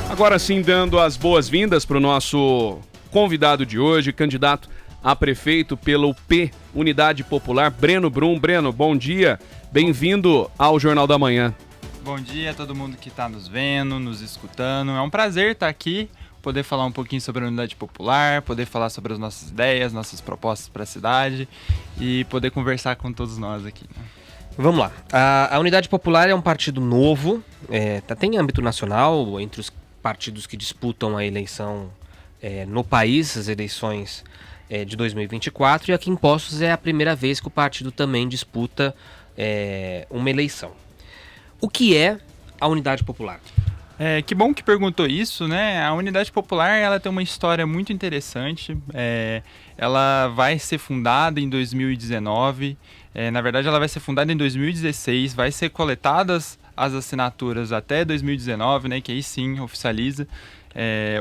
Agora sim, dando as boas-vindas para o nosso convidado de hoje, candidato a prefeito pelo P, Unidade Popular, Breno Brum. Breno, bom dia, bem-vindo ao Jornal da Manhã. Bom dia a todo mundo que está nos vendo, nos escutando. É um prazer estar aqui, poder falar um pouquinho sobre a Unidade Popular, poder falar sobre as nossas ideias, nossas propostas para a cidade e poder conversar com todos nós aqui, né? Vamos lá. A Unidade Popular é um partido novo, tá em âmbito nacional, entre os partidos que disputam a eleição no país, as eleições de 2024, e aqui em Poços é a primeira vez que o partido também disputa uma eleição. O que é a Unidade Popular? Que bom que perguntou isso, né? A Unidade Popular, ela tem uma história muito interessante. Ela vai ser fundada em 2019. Na verdade, ela vai ser fundada em 2016. Vai ser coletadas as assinaturas até 2019, né? Que aí sim oficializa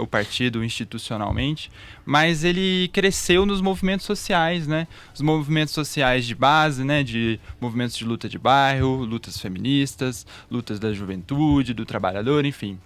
o partido institucionalmente. Mas ele cresceu nos movimentos sociais, né? Os movimentos sociais de base, né? De movimentos de luta de bairro, lutas feministas, lutas da juventude, do trabalhador, enfim.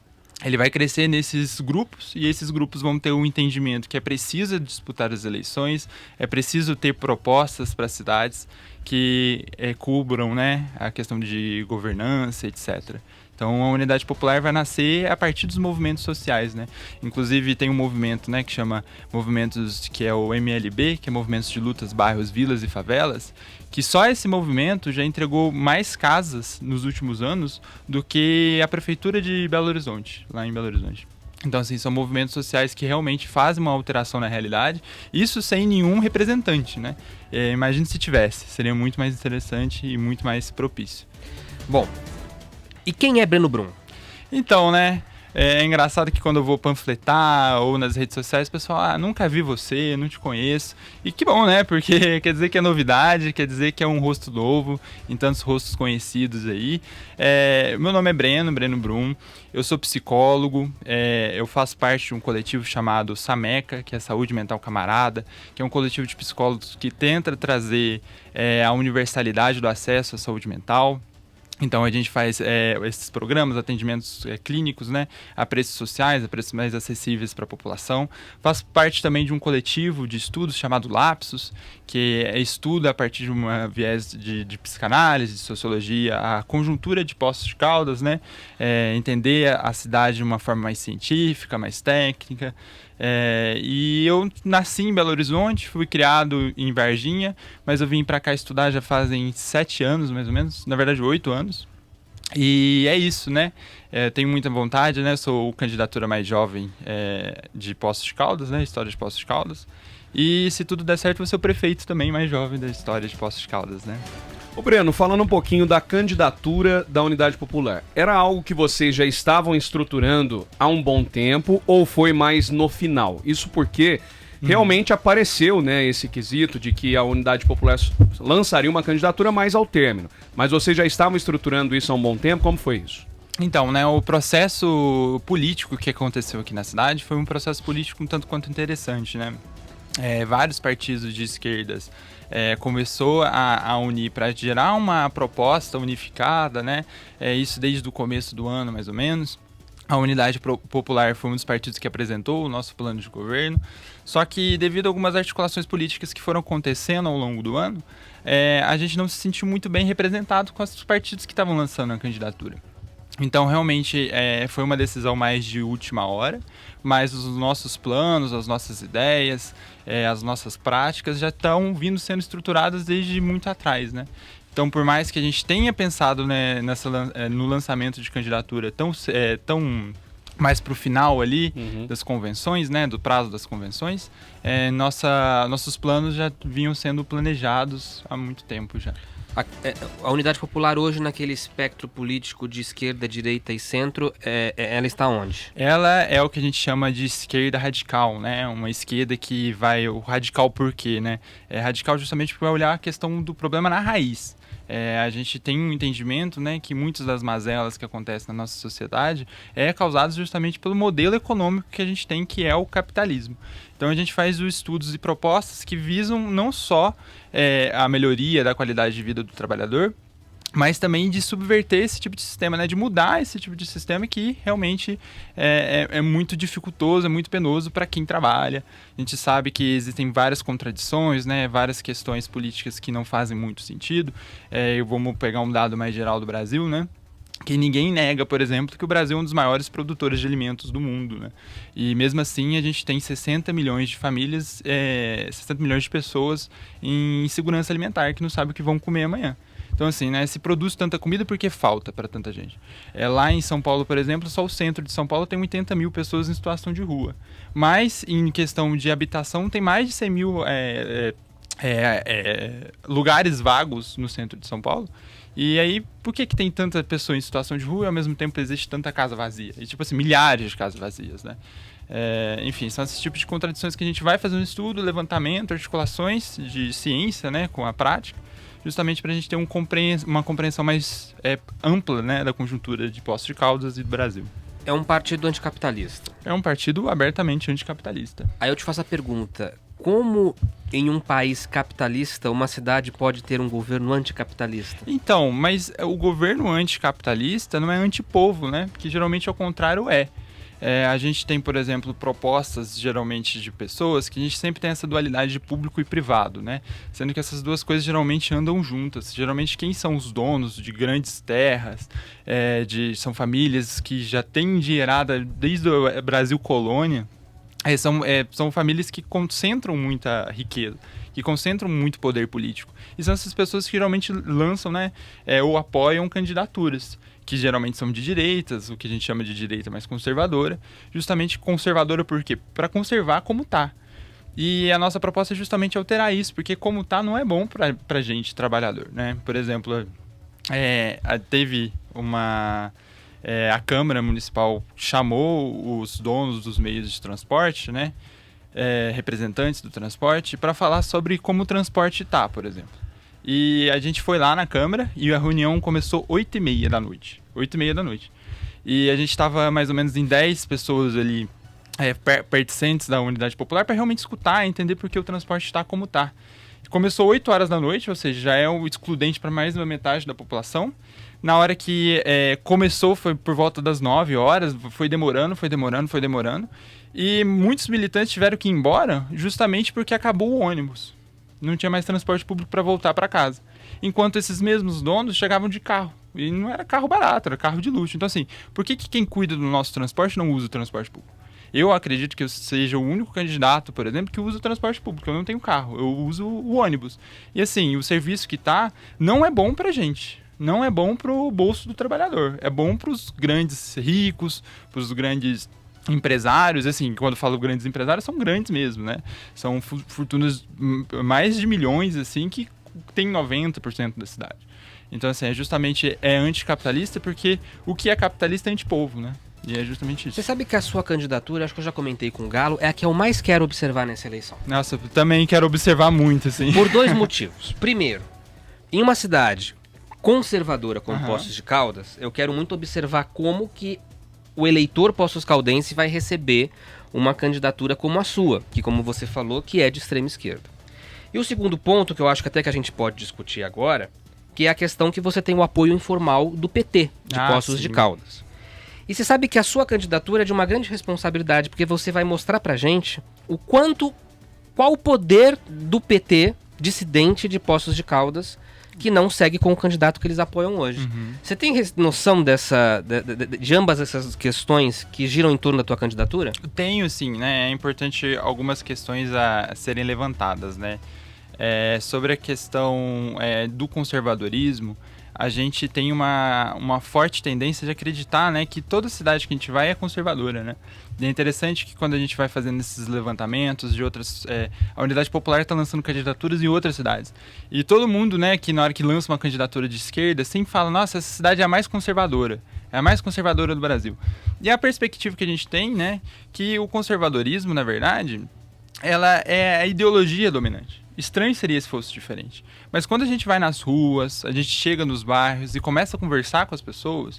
Ele vai crescer nesses grupos e esses grupos vão ter um entendimento que é preciso disputar as eleições, é preciso ter propostas para as cidades que cubram, né, a questão de governança, etc. Então a Unidade Popular vai nascer a partir dos movimentos sociais, né? Inclusive tem um movimento, né, que chama movimentos, que é o MLB, que é Movimentos de Lutas, Bairros, Vilas e Favelas, que só esse movimento já entregou mais casas nos últimos anos do que a Prefeitura de Belo Horizonte, lá em Belo Horizonte. Então, assim, são movimentos sociais que realmente fazem uma alteração na realidade, isso sem nenhum representante, né? Imagine se tivesse, seria muito mais interessante e muito mais propício. Bom, e quem é Breno Brum? Então, né? É engraçado que quando eu vou panfletar ou nas redes sociais, o pessoal, nunca vi você, não te conheço. E que bom, né? Porque quer dizer que é novidade, quer dizer que é um rosto novo, em tantos rostos conhecidos aí. Meu nome é Breno Brum, eu sou psicólogo, eu faço parte de um coletivo chamado SAMECA, que é Saúde Mental Camarada, que é um coletivo de psicólogos que tenta trazer a universalidade do acesso à saúde mental. Então a gente faz esses programas, atendimentos clínicos, né, a preços sociais, a preços mais acessíveis para a população. Faço parte também de um coletivo de estudos chamado Lapsus, que estuda a partir de uma viés de psicanálise, de sociologia, a conjuntura de Poços de Caldas, né, entender a cidade de uma forma mais científica, mais técnica. E eu nasci em Belo Horizonte, fui criado em Varginha, mas eu vim para cá estudar já fazem 7 anos, mais ou menos, na verdade 8 anos. E é isso, né? Tenho muita vontade, né? Sou o candidatura mais jovem de Poços de Caldas, né? História de Poços de Caldas. E se tudo der certo, vou ser o prefeito também mais jovem da história de Poços de Caldas, né? Ô Breno, falando um pouquinho da candidatura da Unidade Popular, era algo que vocês já estavam estruturando há um bom tempo ou foi mais no final? Isso porque realmente apareceu, né, esse quesito de que a Unidade Popular lançaria uma candidatura mais ao término. Mas vocês já estavam estruturando isso há um bom tempo? Como foi isso? Então, né, o processo político que aconteceu aqui na cidade foi um processo político um tanto quanto interessante, né? Vários partidos de esquerdas começou a unir para gerar uma proposta unificada, né? Isso desde o começo do ano, mais ou menos. A Unidade Popular foi um dos partidos que apresentou o nosso plano de governo. Só que devido a algumas articulações políticas que foram acontecendo ao longo do ano, a gente não se sentiu muito bem representado com os partidos que estavam lançando a candidatura. Então, realmente, foi uma decisão mais de última hora, mas os nossos planos, as nossas ideias, as nossas práticas já estão sendo estruturadas desde muito atrás, né? Então, por mais que a gente tenha pensado, né, no lançamento de candidatura tão mais para o final ali das convenções, né, do prazo das convenções, nossos planos já vinham sendo planejados há muito tempo já. A Unidade Popular hoje, naquele espectro político de esquerda, direita e centro, ela está onde? Ela é o que a gente chama de esquerda radical, né? Uma esquerda que vai... O radical por quê, né? É radical justamente porque vai olhar a questão do problema na raiz. A gente tem um entendimento, né, que muitas das mazelas que acontecem na nossa sociedade causadas justamente pelo modelo econômico que a gente tem, que é o capitalismo. Então a gente faz os estudos e propostas que visam não só a melhoria da qualidade de vida do trabalhador, mas também de subverter esse tipo de sistema, né? De mudar esse tipo de sistema que realmente é muito dificultoso, é muito penoso para quem trabalha. A gente sabe que existem várias contradições, né? Várias questões políticas que não fazem muito sentido. Vamos pegar um dado mais geral do Brasil, né? Que ninguém nega, por exemplo, que o Brasil é um dos maiores produtores de alimentos do mundo, né? E mesmo assim a gente tem 60 milhões de famílias, 60 milhões de pessoas em insegurança alimentar que não sabem o que vão comer amanhã. Então, assim, né, se produz tanta comida porque falta para tanta gente. Lá em São Paulo, por exemplo, só o centro de São Paulo tem 80 mil pessoas em situação de rua. Mas, em questão de habitação, tem mais de 100 mil lugares vagos no centro de São Paulo. E aí, por que tem tanta pessoa em situação de rua e, ao mesmo tempo, existe tanta casa vazia? E, tipo assim, milhares de casas vazias, né? Enfim, são esses tipos de contradições que a gente vai fazer um estudo, levantamento, articulações de ciência, né, com a prática, justamente para a gente ter uma compreensão mais ampla, né, da conjuntura de Poços de Caldas e do Brasil. É um partido anticapitalista. É um partido abertamente anticapitalista. Aí eu te faço a pergunta, como em um país capitalista uma cidade pode ter um governo anticapitalista? Então, mas o governo anticapitalista não é antipovo, né? Porque geralmente ao contrário a gente tem, por exemplo, propostas geralmente de pessoas que a gente sempre tem essa dualidade de público e privado, né? Sendo que essas duas coisas geralmente andam juntas. Geralmente quem são os donos de grandes terras, são famílias que já têm endinheirada desde o Brasil colônia, são famílias que concentram muita riqueza, que concentram muito poder político. E são essas pessoas que geralmente lançam, né, ou apoiam candidaturas, que geralmente são de direitas, o que a gente chama de direita mais conservadora. Justamente conservadora por quê? Para conservar como está. E a nossa proposta é justamente alterar isso, porque como está não é bom para gente, trabalhador, né? Por exemplo, teve uma... a Câmara Municipal chamou os donos dos meios de transporte, né? Representantes do transporte, para falar sobre como o transporte está, por exemplo. E a gente foi lá na Câmara e a reunião começou 8h30 da noite. 8h30 da noite. E a gente estava mais ou menos em 10 pessoas ali, pertencentes da Unidade Popular, para realmente escutar e entender por que o transporte está como está. Começou 8 horas da noite, ou seja, já é o excludente para mais da metade da população. Na hora que começou, foi por volta das 9 horas, foi demorando. E muitos militantes tiveram que ir embora justamente porque acabou o ônibus. Não tinha mais transporte público para voltar para casa. Enquanto esses mesmos donos chegavam de carro. E não era carro barato, era carro de luxo. Então, assim, por que quem cuida do nosso transporte não usa o transporte público? Eu acredito que eu seja o único candidato, por exemplo, que usa o transporte público. Eu não tenho carro, eu uso o ônibus. E, assim, o serviço que tá não é bom pra gente. Não é bom pro bolso do trabalhador. É bom pros grandes ricos, pros grandes empresários, assim, quando eu falo grandes empresários, são grandes mesmo, né? São fortunas mais de milhões, assim, que tem 90% da cidade. Então, assim, justamente anticapitalista porque o que é capitalista é antipovo, né? E é justamente isso. Você sabe que a sua candidatura, acho que eu já comentei com o Galo, é a que eu mais quero observar nessa eleição. Nossa, eu também quero observar muito, assim. Por 2 motivos. Primeiro, em uma cidade conservadora como Poços de Caldas, eu quero muito observar como que o eleitor poços-caldense vai receber uma candidatura como a sua, que, como você falou, que é de extrema esquerda. E o segundo ponto, que eu acho que até que a gente pode discutir agora, que é a questão que você tem o apoio informal do PT de Poços de Caldas. E você sabe que a sua candidatura é de uma grande responsabilidade, porque você vai mostrar pra gente qual o poder do PT dissidente de Poços de Caldas que não segue com o candidato que eles apoiam hoje. Uhum. Você tem noção de ambas essas questões que giram em torno da tua candidatura? Tenho, sim, né? É importante algumas questões a serem levantadas, né? Sobre a questão do conservadorismo, a gente tem uma forte tendência de acreditar, né, que toda cidade que a gente vai é conservadora, né? E é interessante que quando a gente vai fazendo esses levantamentos de outras... a Unidade Popular está lançando candidaturas em outras cidades. E todo mundo, né, que na hora que lança uma candidatura de esquerda, sempre fala, nossa, essa cidade é a mais conservadora. É a mais conservadora do Brasil. E a perspectiva que a gente tem, né, que o conservadorismo, na verdade, ela é a ideologia dominante. Estranho seria se fosse diferente. Mas quando a gente vai nas ruas, a gente chega nos bairros e começa a conversar com as pessoas,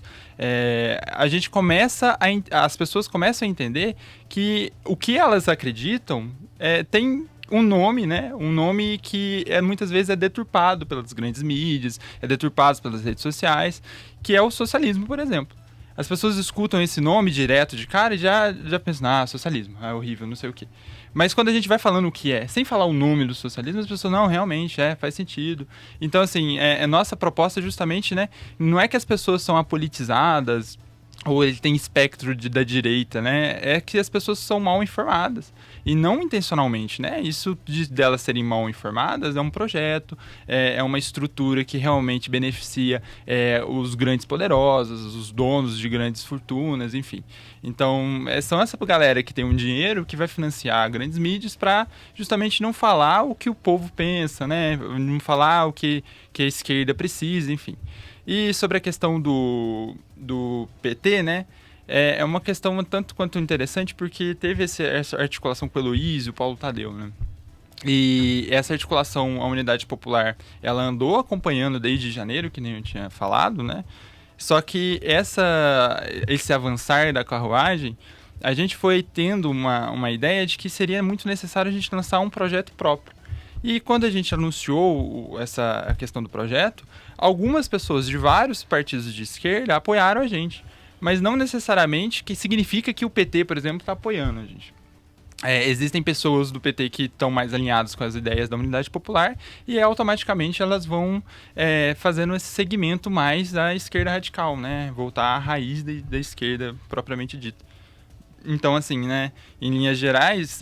as pessoas começam a entender que o que elas acreditam tem um nome, né? Um nome que muitas vezes é deturpado pelas grandes mídias, é deturpado pelas redes sociais, que é o socialismo, por exemplo. As pessoas escutam esse nome direto de cara e já pensam, socialismo, é horrível, não sei o quê. Mas quando a gente vai falando o que é, sem falar o nome do socialismo, as pessoas, não, realmente, faz sentido. Então, assim, nossa proposta justamente, né, não é que as pessoas são apolitizadas, ou ele tem espectro da direita, né? É que as pessoas são mal informadas. E não intencionalmente, né? Isso delas serem mal informadas é um projeto, é uma estrutura que realmente beneficia os grandes poderosos, os donos de grandes fortunas, enfim. Então, são essa galera que tem um dinheiro que vai financiar grandes mídias para justamente não falar o que o povo pensa, né? Não falar o que a esquerda precisa, enfim. E sobre a questão do PT, né? É uma questão tanto quanto interessante, porque teve essa articulação com o Heloísio e o Paulo Tadeu, né? E essa articulação, a Unidade Popular, ela andou acompanhando desde janeiro, que nem eu tinha falado, né? Só que esse avançar da carruagem, a gente foi tendo uma ideia de que seria muito necessário a gente lançar um projeto próprio. E quando a gente anunciou a questão do projeto, algumas pessoas de vários partidos de esquerda apoiaram a gente. Mas não necessariamente que significa que o PT, por exemplo, está apoiando a gente. Existem pessoas do PT que estão mais alinhadas com as ideias da Unidade Popular e automaticamente elas vão fazendo esse segmento mais da esquerda radical, né? Voltar à raiz da esquerda propriamente dita. Então, assim, né, em linhas gerais,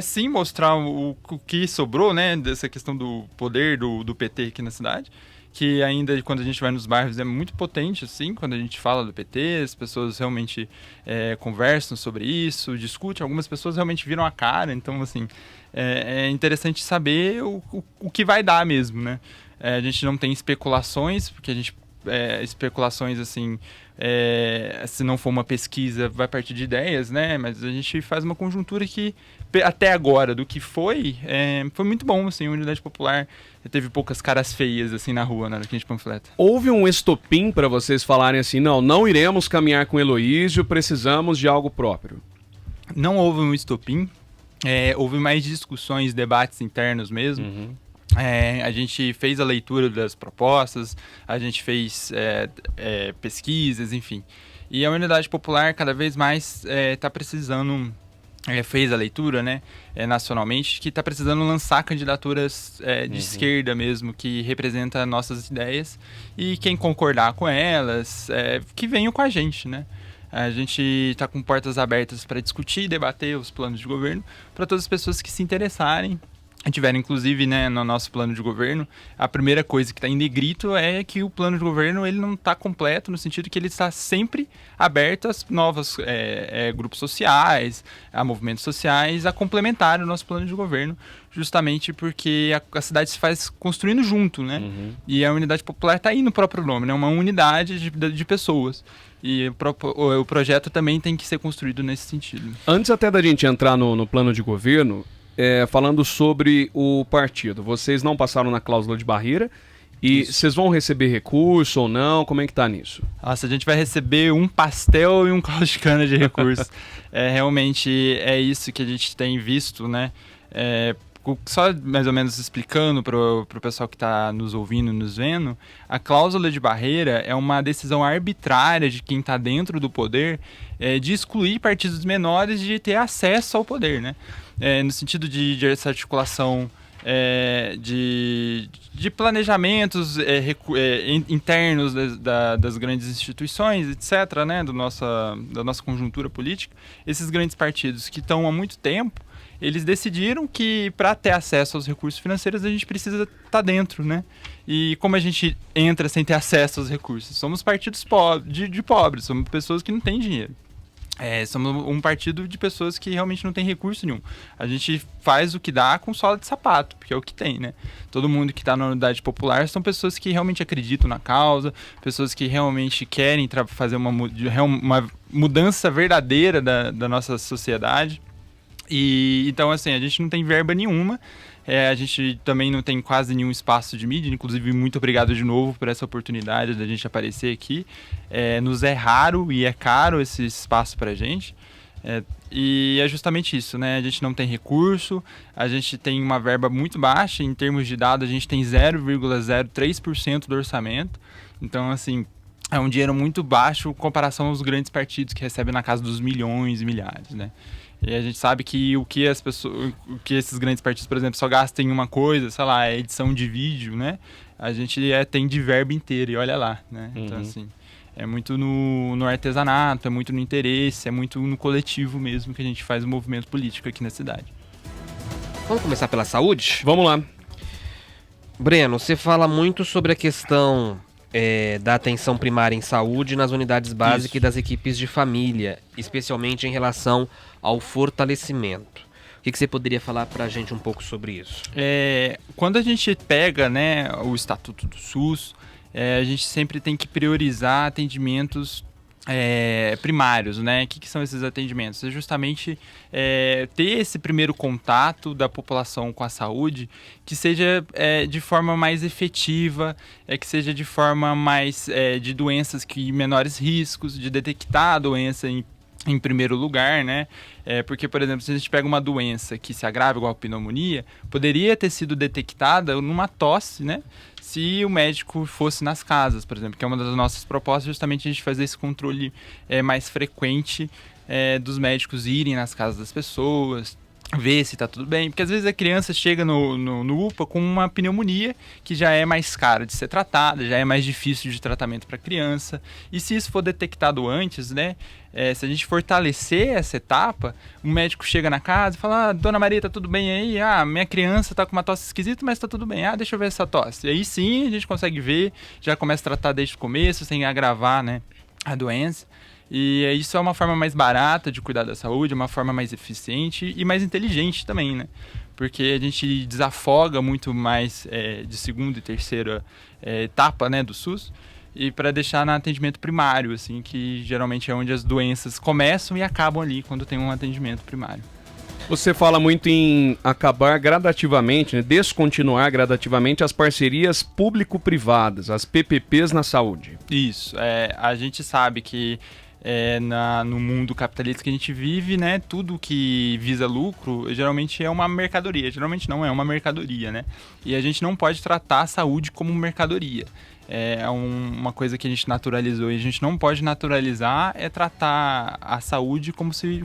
sim mostrar o que sobrou, né, dessa questão do poder do PT aqui na cidade, que ainda quando a gente vai nos bairros é muito potente, assim, quando a gente fala do PT, as pessoas realmente conversam sobre isso, discutem, algumas pessoas realmente viram a cara, então, assim, é interessante saber o que vai dar mesmo, né. A gente não tem especulações, porque a gente especulações, assim, se não for uma pesquisa, vai partir de ideias, né? Mas a gente faz uma conjuntura que, até agora, do que foi muito bom, assim, a Unidade Popular teve poucas caras feias, assim, na rua, na hora que a gente panfleta. Houve um estopim para vocês falarem assim, não iremos caminhar com Heloísio, precisamos de algo próprio? Não houve um estopim, houve mais discussões, debates internos mesmo. Uhum. A gente fez a leitura das propostas, a gente fez pesquisas, enfim. E a Unidade Popular cada vez mais está precisando, fez a leitura, né, nacionalmente, que está precisando lançar candidaturas de esquerda mesmo, que representa nossas ideias, e quem concordar com elas, que venham com a gente, né? A gente está com portas abertas para discutir e debater os planos de governo para todas as pessoas que se interessarem. Tiveram, inclusive, né, no nosso plano de governo, a primeira coisa que está em negrito é que o plano de governo ele não está completo, no sentido que ele está sempre aberto às novas grupos sociais, a movimentos sociais, a complementar o nosso plano de governo, justamente porque a cidade se faz construindo junto, né? Uhum. E a Unidade Popular está aí no próprio nome, né? Uma unidade de pessoas. E o projeto também tem que ser construído nesse sentido. Antes até da gente entrar no plano de governo, falando sobre o partido, vocês não passaram na cláusula de barreira e vocês vão receber recurso ou não? Como é que tá nisso? Nossa, a gente vai receber um pastel e um caldo de cana de recurso. Realmente é isso que a gente tem visto, né? Só mais ou menos explicando para o pessoal que está nos ouvindo, nos vendo, a cláusula de barreira é uma decisão arbitrária de quem está dentro do poder de excluir partidos menores de ter acesso ao poder, né? No sentido de essa articulação de planejamentos internos das grandes instituições, etc., né? da nossa conjuntura política, esses grandes partidos que estão há muito tempo, eles decidiram que para ter acesso aos recursos financeiros a gente precisa estar dentro, né? E como a gente entra sem ter acesso aos recursos? Somos partidos de pobres, somos pessoas que não têm dinheiro. Somos um partido de pessoas que realmente não tem recurso nenhum. A gente faz o que dá com sola de sapato, porque é o que tem, né? Todo mundo que está na Unidade Popular são pessoas que realmente acreditam na causa, pessoas que realmente querem fazer uma mudança verdadeira da nossa sociedade. E então, assim, a gente não tem verba nenhuma, a gente também não tem quase nenhum espaço de mídia, inclusive muito obrigado de novo por essa oportunidade da gente aparecer aqui. Nos é raro e é caro esse espaço pra gente, E é justamente isso, né? A gente não tem recurso, a gente tem uma verba muito baixa, em termos de dados a gente tem 0,03% do orçamento, então assim, é um dinheiro muito baixo em comparação aos grandes partidos que recebem na casa dos milhões e milhares, né? E a gente sabe que o que esses grandes partidos, por exemplo, só gastam em uma coisa, sei lá, é edição de vídeo, né? A gente tem de verba inteira e olha lá, né? Então assim, é muito no artesanato, é muito no interesse, é muito no coletivo mesmo que a gente faz o movimento político aqui na cidade. Vamos começar pela saúde? Vamos lá. Breno, você fala muito sobre a questão da atenção primária em saúde nas unidades básicas e das equipes de família, especialmente em relação ao fortalecimento. O que você poderia falar para a gente um pouco sobre isso? Quando a gente pega, né, o Estatuto do SUS, a gente sempre tem que priorizar atendimentos primários, né? O que são esses atendimentos? É justamente ter esse primeiro contato da população com a saúde que seja de forma mais efetiva, que seja de forma mais de doenças que menores riscos, de detectar a doença em primeiro lugar, né? Porque, por exemplo, se a gente pega uma doença que se agrava, igual a pneumonia, poderia ter sido detectada numa tosse, né? Se o médico fosse nas casas, por exemplo, que é uma das nossas propostas, justamente a gente fazer esse controle mais frequente dos médicos irem nas casas das pessoas, ver se está tudo bem, porque às vezes a criança chega no UPA com uma pneumonia que já é mais cara de ser tratada, já é mais difícil de tratamento para a criança, e se isso for detectado antes, né, se a gente fortalecer essa etapa, o médico chega na casa e fala, Dona Maria, tá tudo bem aí? Minha criança tá com uma tosse esquisita, mas tá tudo bem, deixa eu ver essa tosse. E aí sim, a gente consegue ver, já começa a tratar desde o começo, sem agravar, né, a doença. E isso é uma forma mais barata de cuidar da saúde, uma forma mais eficiente e mais inteligente também, né? Porque a gente desafoga muito mais de segunda e terceira etapa, né, do SUS, e para deixar no atendimento primário, assim, que geralmente é onde as doenças começam e acabam ali quando tem um atendimento primário. Você fala muito em acabar gradativamente, né, descontinuar gradativamente as parcerias público-privadas, as PPPs na saúde. Isso, a gente sabe que no mundo capitalista que a gente vive, né, tudo que visa lucro geralmente é uma mercadoria, geralmente não é uma mercadoria, né? E a gente não pode tratar a saúde como mercadoria. Uma coisa que a gente naturalizou e a gente não pode naturalizar é tratar a saúde como se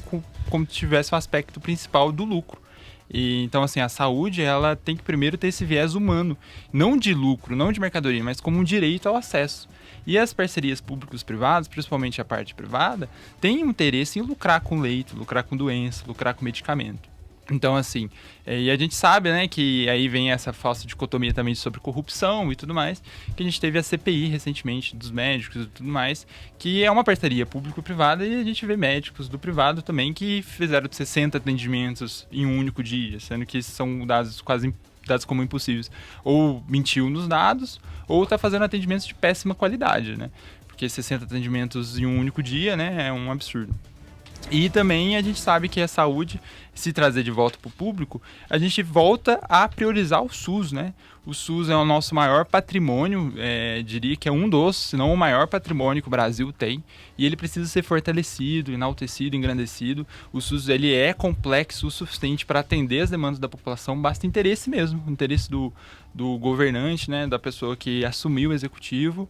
tivesse o aspecto principal do lucro. Então, assim, a saúde, ela tem que primeiro ter esse viés humano, não de lucro, não de mercadoria, mas como um direito ao acesso. E as parcerias públicos-privadas, principalmente a parte privada, têm um interesse em lucrar com leito, lucrar com doença, lucrar com medicamento. Então, assim, e a gente sabe, né, que aí vem essa falsa dicotomia também sobre corrupção e tudo mais, que a gente teve a CPI recentemente dos médicos e tudo mais, que é uma parceria público-privada e a gente vê médicos do privado também que fizeram 60 atendimentos em um único dia, sendo que são dados como impossíveis. Ou mentiu nos dados, ou está fazendo atendimentos de péssima qualidade, né? Porque 60 atendimentos em um único dia, né, é um absurdo. E também a gente sabe que a saúde, se trazer de volta para o público, a gente volta a priorizar o SUS, né? O SUS é o nosso maior patrimônio, diria que é um dos, se não o maior patrimônio que o Brasil tem, e ele precisa ser fortalecido, enaltecido, engrandecido. O SUS ele é complexo o suficiente para atender as demandas da população, basta interesse mesmo, interesse do governante, né, da pessoa que assumiu o executivo,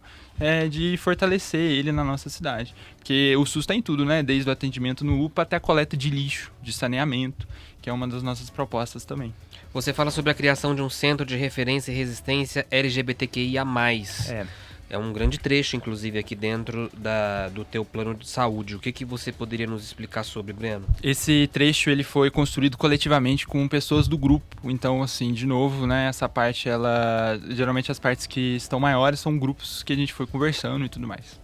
de fortalecer ele na nossa cidade. Porque o SUS está em tudo, né? Desde o atendimento no UPA até a coleta de lixo, de saneamento, que é uma das nossas propostas também. Você fala sobre a criação de um centro de referência e resistência LGBTQIA+. É um grande trecho, inclusive, aqui dentro do teu plano de saúde. O que você poderia nos explicar sobre, Breno? Esse trecho ele foi construído coletivamente com pessoas do grupo. Então, assim, de novo, né, essa parte, geralmente as partes que estão maiores são grupos que a gente foi conversando e tudo mais.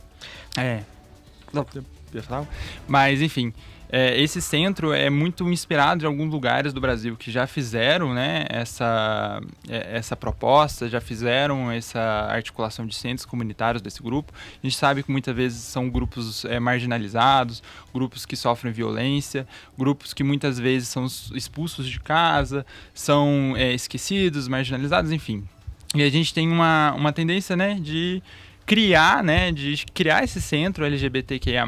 Não. Mas, enfim, esse centro é muito inspirado em alguns lugares do Brasil que já fizeram, né, essa proposta, já fizeram essa articulação de centros comunitários desse grupo. A gente sabe que muitas vezes são grupos marginalizados, grupos que sofrem violência, grupos que muitas vezes são expulsos de casa, são esquecidos, marginalizados, enfim. E a gente tem uma tendência, né, de criar esse centro LGBTQIA+,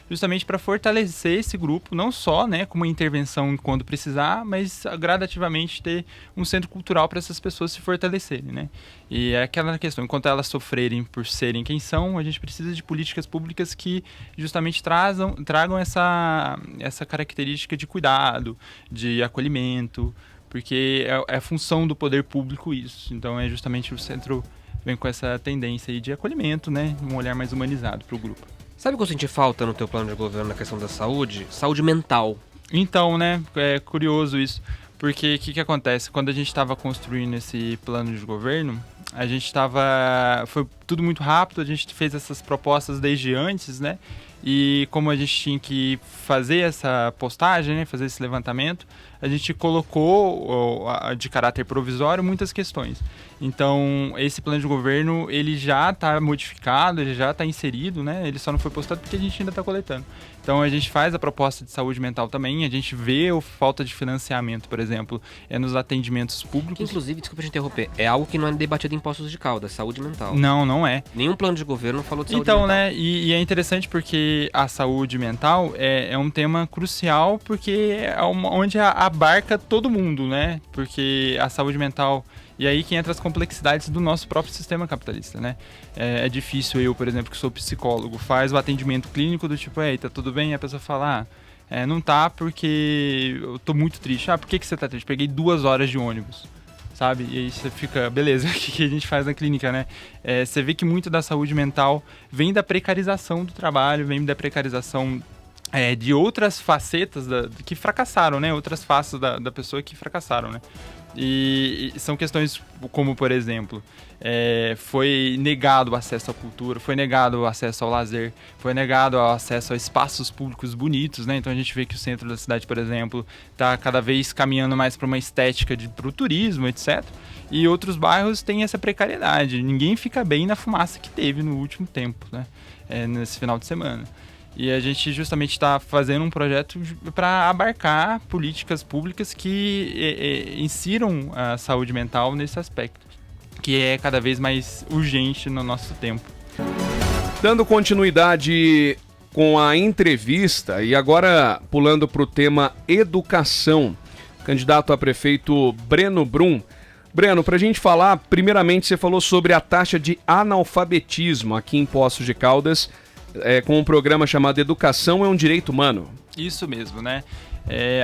justamente para fortalecer esse grupo, não só, né, com uma intervenção quando precisar, mas gradativamente ter um centro cultural para essas pessoas se fortalecerem, né? E é aquela questão, enquanto elas sofrerem por serem quem são, a gente precisa de políticas públicas que justamente tragam essa característica de cuidado, de acolhimento, porque é função do poder público isso. Então é justamente o centro vem com essa tendência aí de acolhimento, né? Um olhar mais humanizado para o grupo. Sabe o que eu senti falta no teu plano de governo na questão da saúde? Saúde mental. Então, né? É curioso isso. Porque o que acontece? Quando a gente estava construindo esse plano de governo, a gente estava... Foi tudo muito rápido, a gente fez essas propostas desde antes, né? E como a gente tinha que fazer essa postagem, né, fazer esse levantamento, a gente colocou de caráter provisório muitas questões. Então, esse plano de governo, ele já está modificado, ele já está inserido, né? Ele só não foi postado porque a gente ainda está coletando. Então, a gente faz a proposta de saúde mental também, a gente vê a falta de financiamento, por exemplo, nos atendimentos públicos. Que, inclusive, desculpa te interromper, é algo que não é debatido em Poços de Caldas, saúde mental. Não, não é. Nenhum plano de governo falou de saúde então, mental. Então, né, e é interessante porque a saúde mental é um tema crucial porque é onde abarca todo mundo, né? Porque a saúde mental... E aí que entra as complexidades do nosso próprio sistema capitalista, né? É difícil eu, por exemplo, que sou psicólogo, faz o atendimento clínico do tipo, ei, tá tudo bem? E a pessoa fala, não tá porque eu tô muito triste. Por que você tá triste? Peguei 2 horas de ônibus, sabe? E aí você fica, beleza, o que a gente faz na clínica, né? Você vê que muito da saúde mental vem da precarização do trabalho, vem da precarização de outras facetas que fracassaram, né? Outras faces da pessoa que fracassaram, né? E são questões como, por exemplo, foi negado o acesso à cultura, foi negado o acesso ao lazer, foi negado o acesso a espaços públicos bonitos, né? Então a gente vê que o centro da cidade, por exemplo, está cada vez caminhando mais para uma estética para o turismo, etc. E outros bairros têm essa precariedade. Ninguém fica bem na fumaça que teve no último tempo, né? Nesse final de semana. E a gente justamente está fazendo um projeto para abarcar políticas públicas que insiram a saúde mental nesse aspecto, que é cada vez mais urgente no nosso tempo. Dando continuidade com a entrevista e agora pulando para o tema educação, candidato a prefeito Breno Brum. Breno, para a gente falar, primeiramente você falou sobre a taxa de analfabetismo aqui em Poços de Caldas, com um programa chamado Educação é um Direito Humano. Isso mesmo, né?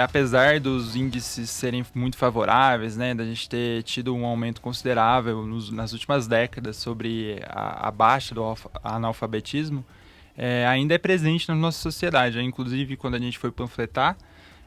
Apesar dos índices serem muito favoráveis, né, da gente ter tido um aumento considerável nas últimas décadas sobre a baixa do analfabetismo, ainda é presente na nossa sociedade. Inclusive, quando a gente foi panfletar,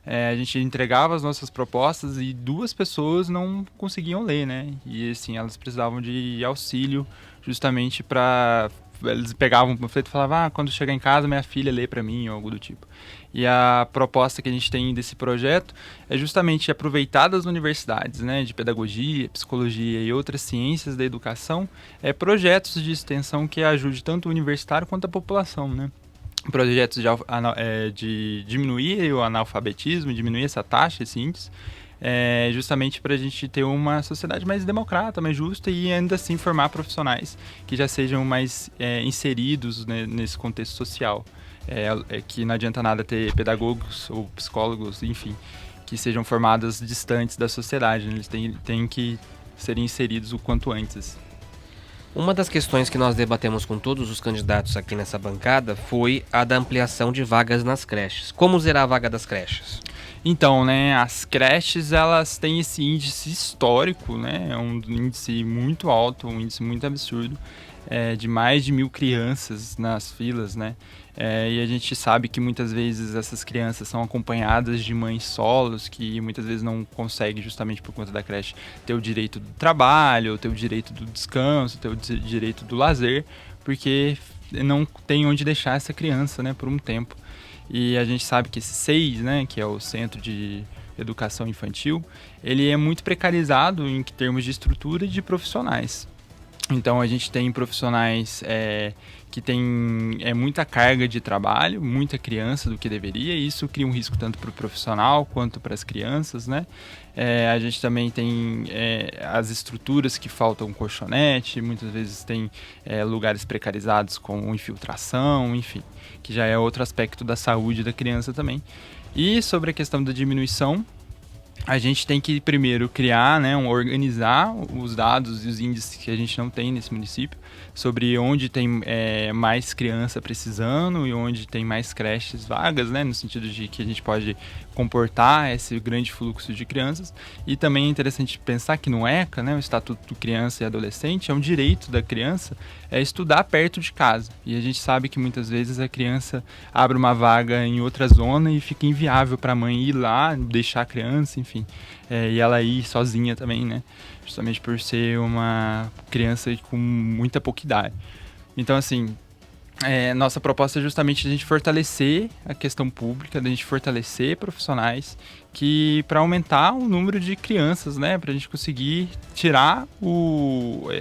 a gente entregava as nossas propostas e 2 pessoas não conseguiam ler, né? E assim, elas precisavam de auxílio justamente para... Eles pegavam o panfleto e falavam, quando chegar em casa minha filha lê para mim, ou algo do tipo. E a proposta que a gente tem desse projeto é justamente aproveitar das universidades, né, de pedagogia, psicologia e outras ciências da educação, projetos de extensão que ajude tanto o universitário quanto a população, né? Projetos de diminuir o analfabetismo, diminuir essa taxa, esse índice, justamente para a gente ter uma sociedade mais democrata, mais justa e ainda assim formar profissionais que já sejam mais inseridos, né, nesse contexto social. Que não adianta nada ter pedagogos ou psicólogos, enfim, que sejam formados distantes da sociedade, né? Eles têm que serem inseridos o quanto antes. Uma das questões que nós debatemos com todos os candidatos aqui nessa bancada foi a da ampliação de vagas nas creches. Como zerar a vaga das creches? Então, né, as creches, elas têm esse índice histórico, né, é um índice muito alto, um índice muito absurdo, de mais de 1.000 crianças nas filas, né, e a gente sabe que muitas vezes essas crianças são acompanhadas de mães solos, que muitas vezes não conseguem, justamente por conta da creche, ter o direito do trabalho, ter o direito do descanso, ter o direito do lazer, porque não tem onde deixar essa criança, né, por um tempo. E a gente sabe que esse SEIS, né, que é o Centro de Educação Infantil, ele é muito precarizado em termos de estrutura e de profissionais. Então a gente tem profissionais que têm muita carga de trabalho, muita criança do que deveria, e isso cria um risco tanto para o profissional quanto para as crianças, né? A gente também tem as estruturas que faltam colchonete, muitas vezes tem lugares precarizados com infiltração, enfim, que já é outro aspecto da saúde da criança também. E sobre a questão da diminuição, a gente tem que primeiro criar, né, organizar os dados e os índices que a gente não tem nesse município, sobre onde tem mais criança precisando e onde tem mais creches vagas, né, no sentido de que a gente pode comportar esse grande fluxo de crianças. E também é interessante pensar que no ECA, né, o Estatuto do Criança e Adolescente, é um direito da criança estudar perto de casa. E a gente sabe que muitas vezes a criança abre uma vaga em outra zona e fica inviável para a mãe ir lá, deixar a criança, enfim, e ela ir sozinha também, né? Justamente por ser uma criança com muita pouca idade. Então, assim, nossa proposta é justamente a gente fortalecer a questão pública, a gente fortalecer profissionais para aumentar o número de crianças, né? Para a gente conseguir tirar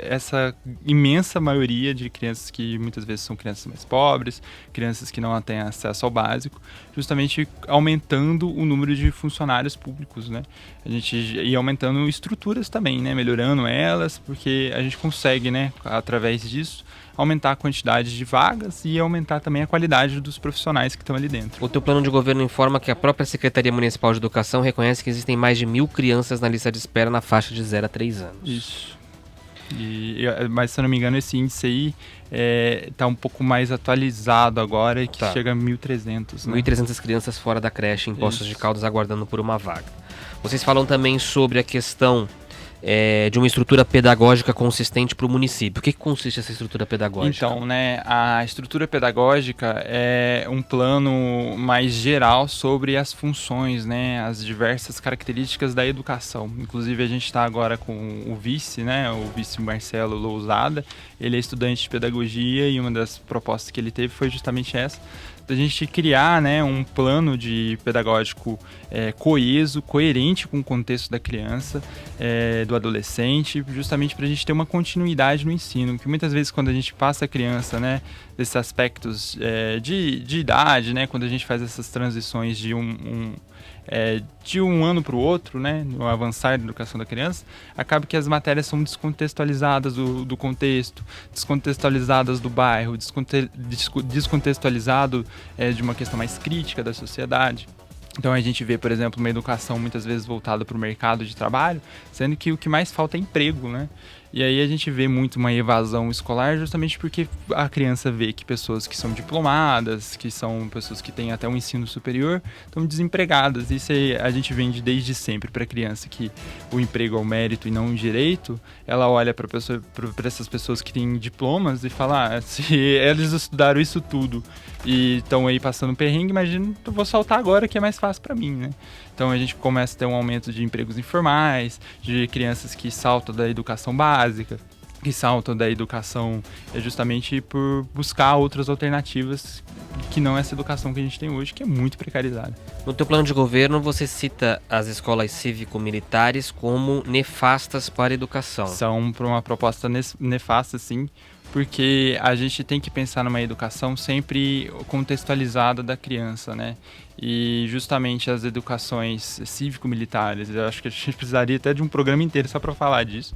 essa imensa maioria de crianças que muitas vezes são crianças mais pobres, crianças que não têm acesso ao básico, justamente aumentando o número de funcionários públicos, né? A gente ir aumentando estruturas também, né? Melhorando elas, porque a gente consegue, né? Através disso, aumentar a quantidade de vagas e aumentar também a qualidade dos profissionais que estão ali dentro. O teu plano de governo informa que a própria Secretaria Municipal de Educação reconhece que existem mais de 1.000 crianças na lista de espera na faixa de 0 a 3 anos. Isso. Mas, se eu não me engano, esse índice aí está um pouco mais atualizado agora, que chega a 1.300. Né? 1.300 crianças fora da creche em Poços de Caldas aguardando por uma vaga. Vocês falam também sobre a questão de uma estrutura pedagógica consistente para o município. O que consiste essa estrutura pedagógica? Então, né, a estrutura pedagógica é um plano mais geral sobre as funções, né, as diversas características da educação. Inclusive, a gente está agora com o vice, né, o vice Marcelo Lousada. Ele é estudante de pedagogia e uma das propostas que ele teve foi justamente essa, da gente criar, né, um plano de pedagógico coeso, coerente com o contexto da criança, do adolescente, justamente para a gente ter uma continuidade no ensino, porque muitas vezes quando a gente passa a criança, né, desses aspectos de idade, né, quando a gente faz essas transições de um ano para o outro, né, no avançar da educação da criança, acaba que as matérias são descontextualizadas do contexto, descontextualizadas do bairro, descontextualizado de uma questão mais crítica da sociedade. Então a gente vê, por exemplo, uma educação muitas vezes voltada para o mercado de trabalho, sendo que o que mais falta é emprego, né? E aí a gente vê muito uma evasão escolar justamente porque a criança vê que pessoas que são diplomadas, que são pessoas que têm até um ensino superior, estão desempregadas. Isso aí a gente vende desde sempre para a criança, que o emprego é um mérito e não um direito. Ela olha para essas pessoas que têm diplomas e fala, se eles estudaram isso tudo e estão aí passando perrengue, imagina, eu vou saltar agora que é mais fácil para mim, né? Então a gente começa a ter um aumento de empregos informais, de crianças que saltam da educação básica, que saltam da educação justamente por buscar outras alternativas que não essa educação que a gente tem hoje, que é muito precarizada. No teu plano de governo, você cita as escolas cívico-militares como nefastas para a educação. São uma proposta nefasta, sim, porque a gente tem que pensar numa educação sempre contextualizada da criança, né? E justamente as educações cívico-militares, eu acho que a gente precisaria até de um programa inteiro só para falar disso,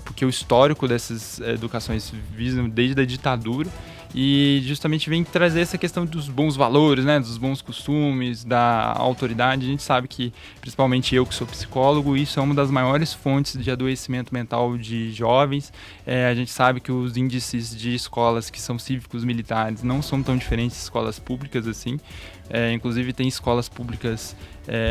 porque o histórico dessas educações visa desde a ditadura e justamente vem trazer essa questão dos bons valores, né, dos bons costumes, da autoridade. A gente sabe que, principalmente eu que sou psicólogo, isso é uma das maiores fontes de adoecimento mental de jovens. A gente sabe que os índices de escolas que são cívicos militares não são tão diferentes de escolas públicas assim. Inclusive tem escolas públicas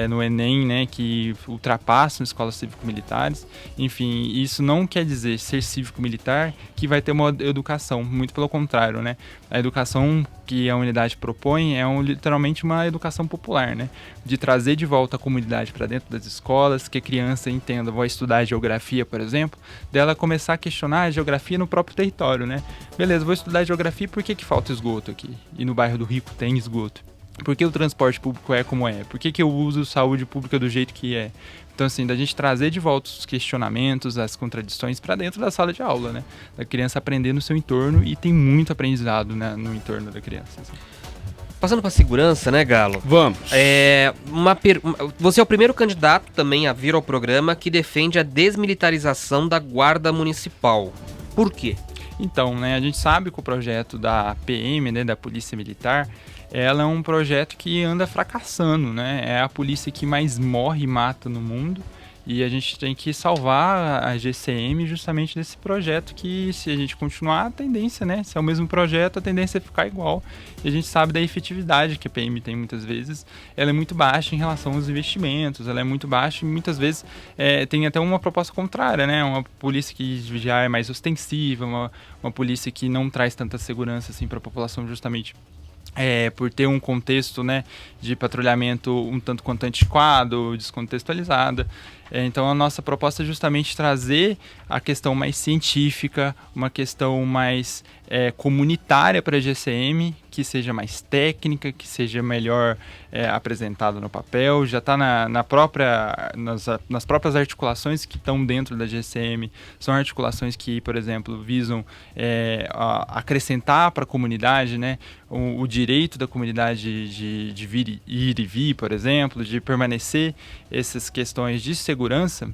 no Enem, né, que ultrapassam escolas cívico-militares. Enfim, isso não quer dizer ser cívico-militar que vai ter uma educação, muito pelo contrário, né? A educação que a unidade propõe é literalmente uma educação popular, né? De trazer de volta a comunidade para dentro das escolas, que a criança entenda, vai estudar geografia, por exemplo, dela começar a questionar a geografia no próprio território, né? Beleza, vou estudar geografia, por que falta esgoto aqui? E no bairro do Rico tem esgoto. Por que o transporte público é como é? Por que eu uso saúde pública do jeito que é? Então, assim, da gente trazer de volta os questionamentos, as contradições para dentro da sala de aula, né? Da criança aprender no seu entorno, e tem muito aprendizado, né, no entorno da criança. Assim. Passando para segurança, né, Galo? Vamos. Você é o primeiro candidato também a vir ao programa que defende a desmilitarização da Guarda Municipal. Por quê? Então, né, a gente sabe que o projeto da PM, né, da Polícia Militar, ela é um projeto que anda fracassando, né? É a polícia que mais morre e mata no mundo, e a gente tem que salvar a GCM justamente desse projeto que, se a gente continuar, a tendência, né? Se é o mesmo projeto, a tendência é ficar igual. E a gente sabe da efetividade que a PM tem muitas vezes. Ela é muito baixa em relação aos investimentos, ela é muito baixa e muitas vezes tem até uma proposta contrária, né? Uma polícia que já é mais ostensiva, uma polícia que não traz tanta segurança assim, para a população, justamente por ter um contexto, né, de patrulhamento um tanto quanto antiquado, descontextualizada. Então a nossa proposta é justamente trazer a questão mais científica, uma questão mais comunitária para a GCM, que seja mais técnica, que seja melhor apresentada no papel. Já está nas próprias articulações que estão dentro da GCM. São articulações que, por exemplo, visam acrescentar para a comunidade, né, o direito da comunidade de ir e vir, por exemplo, de permanecer essas questões de segurança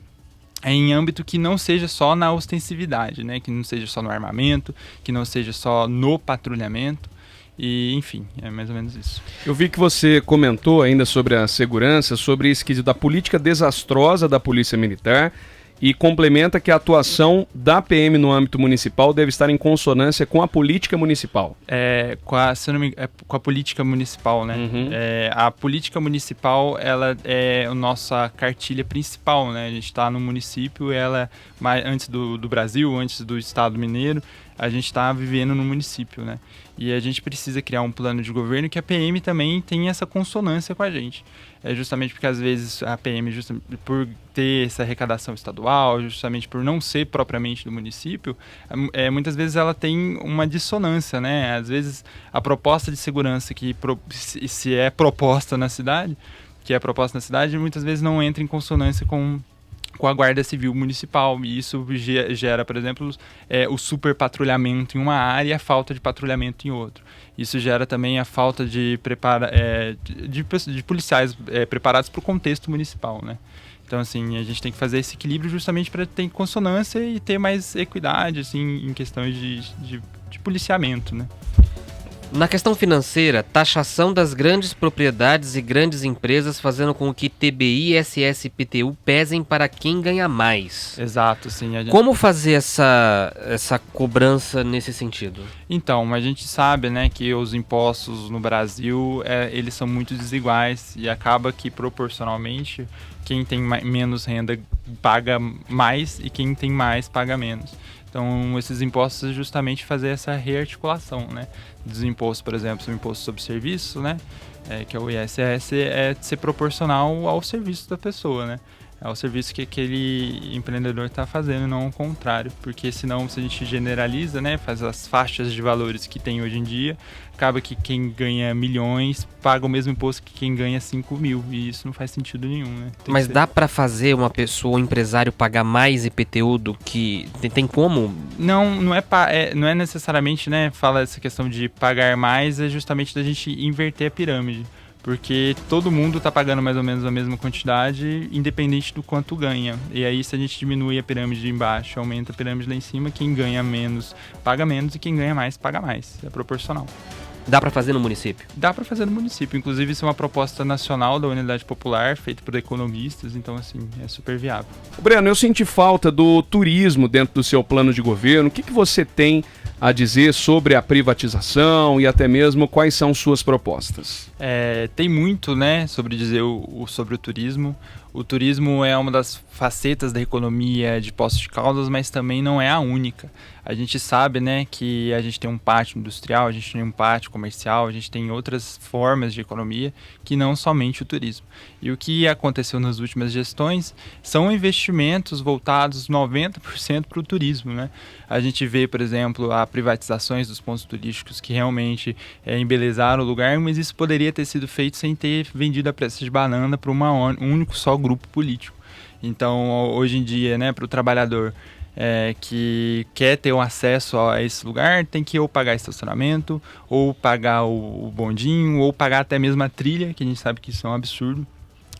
em âmbito que não seja só na ostensividade, né? Que não seja só no armamento, que não seja só no patrulhamento. E, enfim, é mais ou menos isso. Eu vi que você comentou ainda sobre a segurança, sobre esse quesito da política desastrosa da Polícia Militar, e complementa que a atuação da PM no âmbito municipal deve estar em consonância com a política municipal. Com a política municipal, né? Uhum. A política municipal, ela é a nossa cartilha principal, né? A gente está no município, ela, antes do Brasil, antes do Estado mineiro, a gente está vivendo no município, né? E a gente precisa criar um plano de governo que a PM também tenha essa consonância com a gente. Justamente porque, às vezes, a PM, justamente por ter essa arrecadação estadual, justamente por não ser propriamente do município, muitas vezes ela tem uma dissonância, né? Às vezes, a proposta de segurança que se é proposta na cidade, muitas vezes não entra em consonância com a Guarda Civil Municipal, e isso gera, por exemplo, o superpatrulhamento em uma área e a falta de patrulhamento em outro. Isso gera também a falta de policiais preparados para o contexto municipal, né? Então, assim, a gente tem que fazer esse equilíbrio justamente para ter consonância e ter mais equidade, assim, em questões de policiamento, né? Na questão financeira, taxação das grandes propriedades e grandes empresas fazendo com que TBI, ISS e IPTU pesem para quem ganha mais. Exato, sim. Como fazer essa cobrança nesse sentido? Então, a gente sabe, né, que os impostos no Brasil, eles são muito desiguais, e acaba que, proporcionalmente, quem tem menos renda paga mais e quem tem mais paga menos. Então, esses impostos é justamente fazer essa rearticulação, né? Dos impostos, por exemplo, o imposto sobre serviço, né? Que é o ISS, é ser proporcional ao serviço da pessoa, né? Ao serviço que aquele empreendedor está fazendo, não ao contrário. Porque senão, se a gente generaliza, né? Faz as faixas de valores que tem hoje em dia, acaba que quem ganha milhões paga o mesmo imposto que quem ganha 5 mil. E isso não faz sentido nenhum, né? Mas dá para fazer uma pessoa, um empresário, pagar mais IPTU do que... Tem como? Não é necessariamente, né? Fala essa questão de pagar mais, é justamente da gente inverter a pirâmide. Porque todo mundo está pagando mais ou menos a mesma quantidade, independente do quanto ganha. E aí, se a gente diminui a pirâmide embaixo, aumenta a pirâmide lá em cima, quem ganha menos paga menos e quem ganha mais paga mais. É proporcional. Dá para fazer no município? Dá para fazer no município. Inclusive, isso é uma proposta nacional da Unidade Popular, feita por economistas. Então, assim, é super viável. Breno, eu senti falta do turismo dentro do seu plano de governo. O que você tem a dizer sobre a privatização e até mesmo quais são suas propostas? Tem muito, né, sobre dizer sobre o turismo. O turismo é uma das facetas da economia de Poços de Caldas, mas também não é a única. A gente sabe, né, que a gente tem um pátio industrial, a gente tem um pátio comercial, a gente tem outras formas de economia que não somente o turismo. E o que aconteceu nas últimas gestões são investimentos voltados 90% para o turismo, né? A gente vê, por exemplo, a privatizações dos pontos turísticos que realmente embelezaram o lugar, mas isso poderia ter sido feito sem ter vendido a preço de banana para um único só grupo político. Então, hoje em dia, né, para o trabalhador que quer ter um acesso a esse lugar, tem que ou pagar estacionamento, ou pagar o bondinho, ou pagar até mesmo a trilha, que a gente sabe que isso é um absurdo,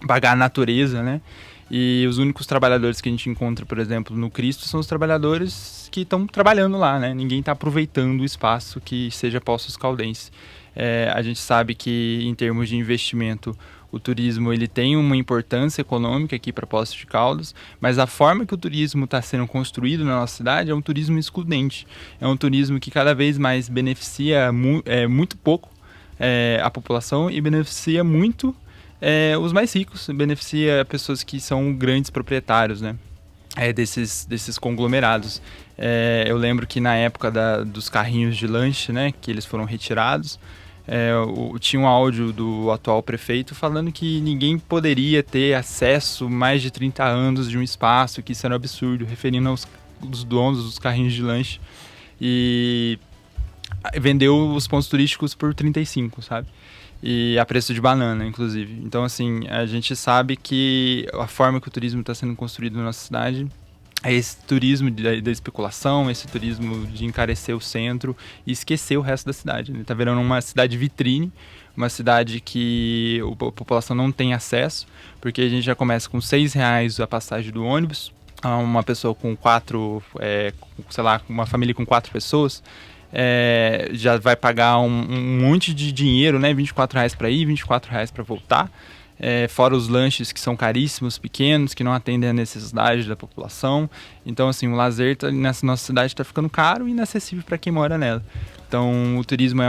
pagar a natureza, né? E os únicos trabalhadores que a gente encontra, por exemplo, no Cristo, são os trabalhadores que estão trabalhando lá, né? Ninguém está aproveitando o espaço que seja Poços Caldense. A gente sabe que, em termos de investimento, o turismo ele tem uma importância econômica aqui para Poços de Caldas, mas a forma que o turismo está sendo construído na nossa cidade é um turismo excludente. É um turismo que cada vez mais beneficia muito pouco a população e beneficia muito os mais ricos, beneficia pessoas que são grandes proprietários, né? Desses conglomerados. Eu lembro que na época dos carrinhos de lanche, né, que eles foram retirados, tinha um áudio do atual prefeito falando que ninguém poderia ter acesso mais de 30 anos de um espaço, que isso era um absurdo, referindo aos donos dos carrinhos de lanche, e vendeu os pontos turísticos por 35, sabe? E a preço de banana, inclusive. Então, assim, a gente sabe que a forma que o turismo está sendo construído na nossa cidade é esse turismo da especulação, esse turismo de encarecer o centro e esquecer o resto da cidade. Ele está virando uma cidade vitrine, uma cidade que a população não tem acesso, porque a gente já começa com R$6 a passagem do ônibus, uma pessoa com uma família com 4 pessoas, já vai pagar um monte de dinheiro, né? R$24 para ir, R$24 para voltar. Fora os lanches que são caríssimos, pequenos, que não atendem a necessidade da população. Então, assim, o lazer nessa nossa cidade está ficando caro e inacessível para quem mora nela. Então, o turismo é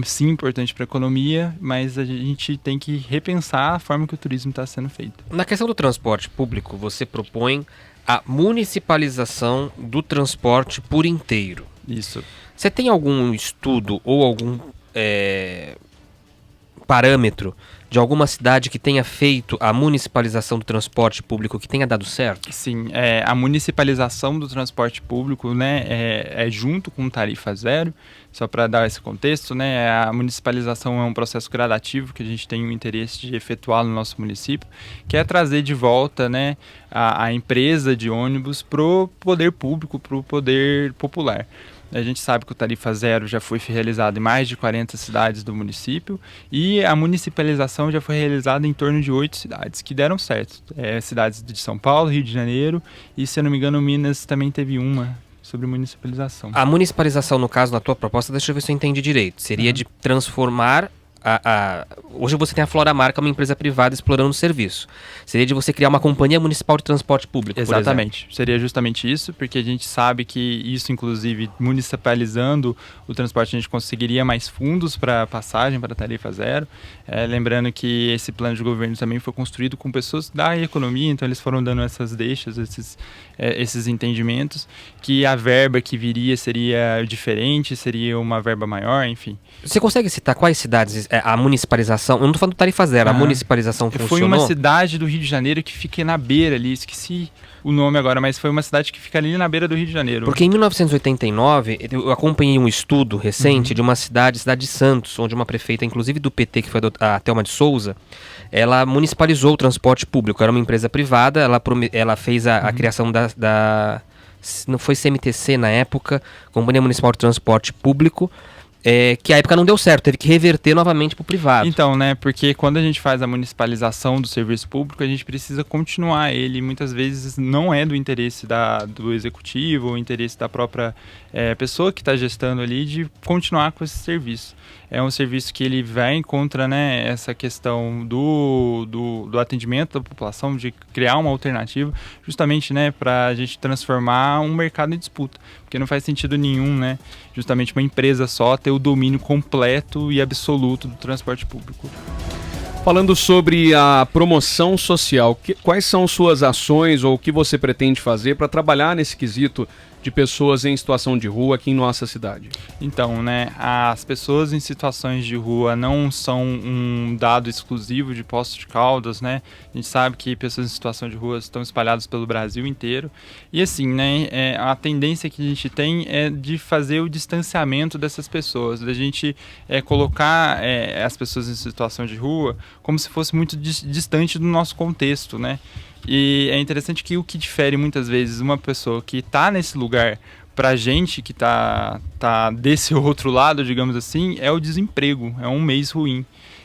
sim importante para a economia, mas a gente tem que repensar a forma que o turismo está sendo feito. Na questão do transporte público, você propõe a municipalização do transporte por inteiro. Isso. Você tem algum estudo ou algum parâmetro de alguma cidade que tenha feito a municipalização do transporte público que tenha dado certo? Sim, a municipalização do transporte público, né, junto com tarifa zero. Só para dar esse contexto, né, a municipalização é um processo gradativo que a gente tem o interesse de efetuar no nosso município, que é trazer de volta, né, a empresa de ônibus para o poder público, para o poder popular. A gente sabe que o Tarifa Zero já foi realizado em mais de 40 cidades do município e a municipalização já foi realizada em torno de 8 cidades, que deram certo. Cidades de São Paulo, Rio de Janeiro e, se eu não me engano, Minas também teve uma sobre municipalização. A municipalização, no caso, na tua proposta, deixa eu ver se eu entendi direito, seria de transformar hoje você tem a Floramar, que é uma empresa privada explorando o serviço. Seria de você criar uma companhia municipal de transporte público, exatamente. Por exemplo. Seria justamente isso, porque a gente sabe que isso, inclusive, municipalizando o transporte, a gente conseguiria mais fundos para passagem, para tarifa zero. Lembrando que esse plano de governo também foi construído com pessoas da economia, então eles foram dando essas deixas, esses entendimentos, que a verba que viria seria diferente, seria uma verba maior, enfim. Você consegue citar quais cidades a municipalização, eu não estou falando tarifa zero, a municipalização funcionou? Foi uma cidade do Rio de Janeiro que fica na beira ali, esqueci o nome agora, mas foi uma cidade que fica ali na beira do Rio de Janeiro. Porque em 1989, eu acompanhei um estudo recente de uma cidade de Santos, onde uma prefeita, inclusive do PT, que foi a Thelma de Souza, ela municipalizou o transporte público, era uma empresa privada, ela fez a criação não foi CMTC na época, Companhia Municipal de Transporte Público, que a época não deu certo, teve que reverter novamente para o privado. Então, né, porque quando a gente faz a municipalização do serviço público, a gente precisa continuar ele, muitas vezes não é do interesse do executivo, ou interesse da própria pessoa que está gestando ali, de continuar com esse serviço. É um serviço que ele vai contra, né, essa questão do atendimento da população, de criar uma alternativa, justamente, né, para a gente transformar um mercado em disputa. Porque não faz sentido nenhum, né, justamente uma empresa só ter o domínio completo e absoluto do transporte público. Falando sobre a promoção social, quais são suas ações ou o que você pretende fazer para trabalhar nesse quesito de de pessoas em situação de rua aqui em nossa cidade? Então, né, as pessoas em situações de rua não são um dado exclusivo de Poços de Caldas, né? A gente sabe que pessoas em situação de rua estão espalhadas pelo Brasil inteiro. E assim, né, a tendência que a gente tem é de fazer o distanciamento dessas pessoas, da gente colocar as pessoas em situação de rua como se fosse muito distante do nosso contexto, né? E é interessante que o que difere muitas vezes uma pessoa que está nesse lugar pra gente que tá desse outro lado, digamos assim, é o desemprego, é um mês ruim.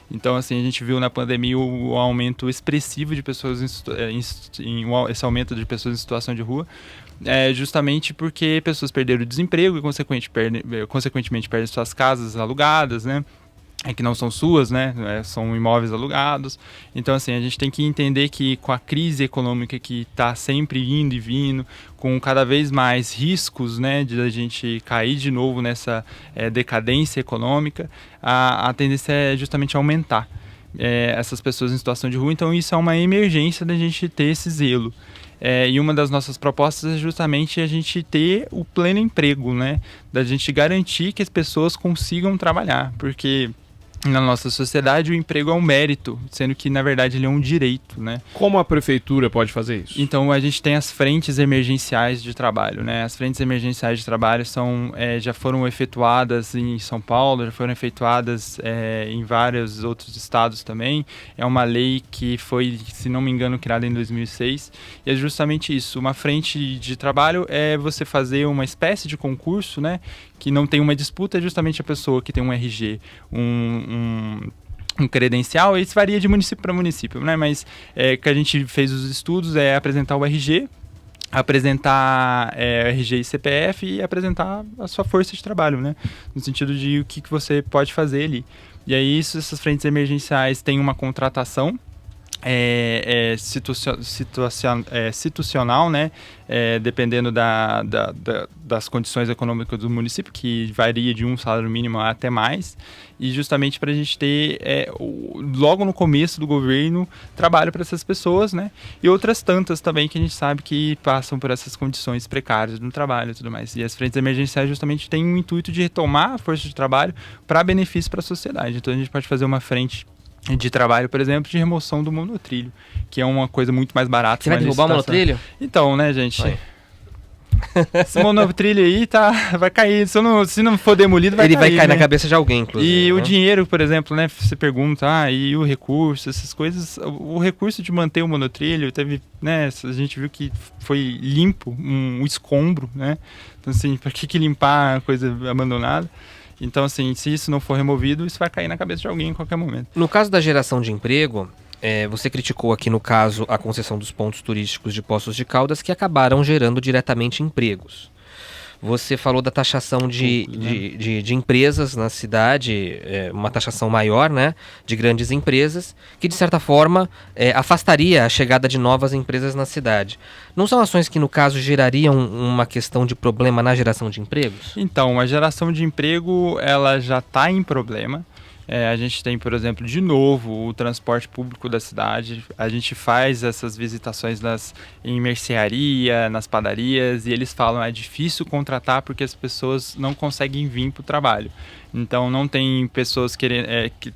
Então, assim, a gente viu na pandemia o aumento expressivo de pessoas, esse aumento de pessoas em situação de rua, justamente porque pessoas perderam o desemprego e, consequentemente, perdem suas casas alugadas, né? Que não são suas, né? São imóveis alugados. Então, assim, a gente tem que entender que com a crise econômica que está sempre indo e vindo, com cada vez mais riscos, né, de a gente cair de novo nessa decadência econômica, a tendência é justamente aumentar essas pessoas em situação de rua. Então, isso é uma emergência da gente ter esse zelo. E uma das nossas propostas é justamente a gente ter o pleno emprego, né? Da gente garantir que as pessoas consigam trabalhar, porque na nossa sociedade o emprego é um mérito, sendo que na verdade ele é um direito, né? Como a prefeitura pode fazer isso? Então a gente tem as frentes emergenciais de trabalho, né? As frentes emergenciais de trabalho já foram efetuadas em São Paulo, já foram efetuadas em vários outros estados também. É uma lei que foi, se não me engano, criada em 2006 e é justamente isso. Uma frente de trabalho é você fazer uma espécie de concurso, né? Que não tem uma disputa, é justamente a pessoa que tem um RG, um credencial, isso varia de município para município, né? Mas que a gente fez os estudos é apresentar o RG, apresentar RG e CPF e apresentar a sua força de trabalho, né? No sentido de o que você pode fazer ali. E aí essas frentes emergenciais têm uma contratação situacional, né? Dependendo das condições econômicas do município, que varia de um salário mínimo até mais, e justamente para a gente ter, logo no começo do governo, trabalho para essas pessoas, né? E outras tantas também que a gente sabe que passam por essas condições precárias no trabalho e tudo mais. E as frentes emergenciais justamente têm o intuito de retomar a força de trabalho para benefício para a sociedade. Então a gente pode fazer uma frente de trabalho, por exemplo, de remoção do monotrilho, que é uma coisa muito mais barata. Você vai derrubar o monotrilho? Então, né, gente? Esse monotrilho aí vai cair. Se não for demolido, vai cair. Ele vai cair né? na cabeça de alguém, inclusive. E o dinheiro, por exemplo, né? Você pergunta, e o recurso, essas coisas. O recurso de manter o monotrilho teve, né? A gente viu que foi limpo, um escombro, né? Então, assim, para que limpar a coisa abandonada? Então, assim, se isso não for removido, isso vai cair na cabeça de alguém em qualquer momento. No caso da geração de emprego, você criticou aqui no caso a concessão dos pontos turísticos de Poços de Caldas que acabaram gerando diretamente empregos. Você falou da taxação de empresas na cidade, uma taxação maior, né, de grandes empresas, que de certa forma afastaria a chegada de novas empresas na cidade. Não são ações que, no caso, gerariam uma questão de problema na geração de empregos? Então, a geração de emprego ela já está em problema. A gente tem, por exemplo, de novo, o transporte público da cidade. A gente faz essas visitações em mercearia, nas padarias, e eles falam é difícil contratar porque as pessoas não conseguem vir para o trabalho. Então, não tem pessoas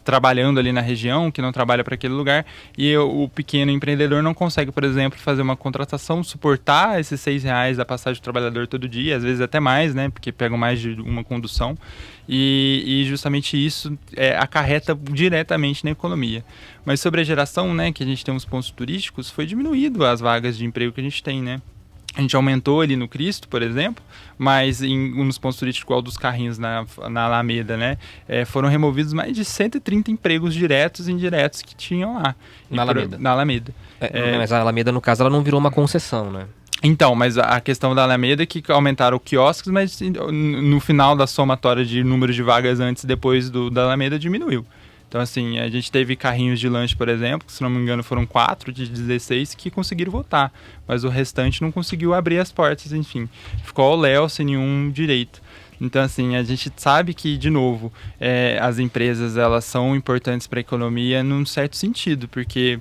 trabalhando ali na região, que não trabalha para aquele lugar, e o pequeno empreendedor não consegue, por exemplo, fazer uma contratação, suportar esses R$6 da passagem do trabalhador todo dia, às vezes até mais, né, porque pegam mais de uma condução, e justamente isso acarreta diretamente na economia. Mas sobre a geração, né, que a gente tem uns pontos turísticos, foi diminuído as vagas de emprego que a gente tem, né? A gente aumentou ali no Cristo, por exemplo, mas nos pontos turísticos igual dos carrinhos na Alameda, né? Foram removidos mais de 130 empregos diretos e indiretos que tinham lá. Na Alameda? Na Alameda. Mas a Alameda, no caso, ela não virou uma concessão, né? Então, mas a questão da Alameda é que aumentaram quiosques, mas no final da somatória de número de vagas antes e depois da Alameda diminuiu. Então, assim, a gente teve carrinhos de lanche, por exemplo, que, se não me engano, foram 4 de 16 que conseguiram votar, mas o restante não conseguiu abrir as portas, enfim. Ficou ao léu, sem nenhum direito. Então, assim, a gente sabe que, de novo, as empresas, elas são importantes para a economia num certo sentido, porque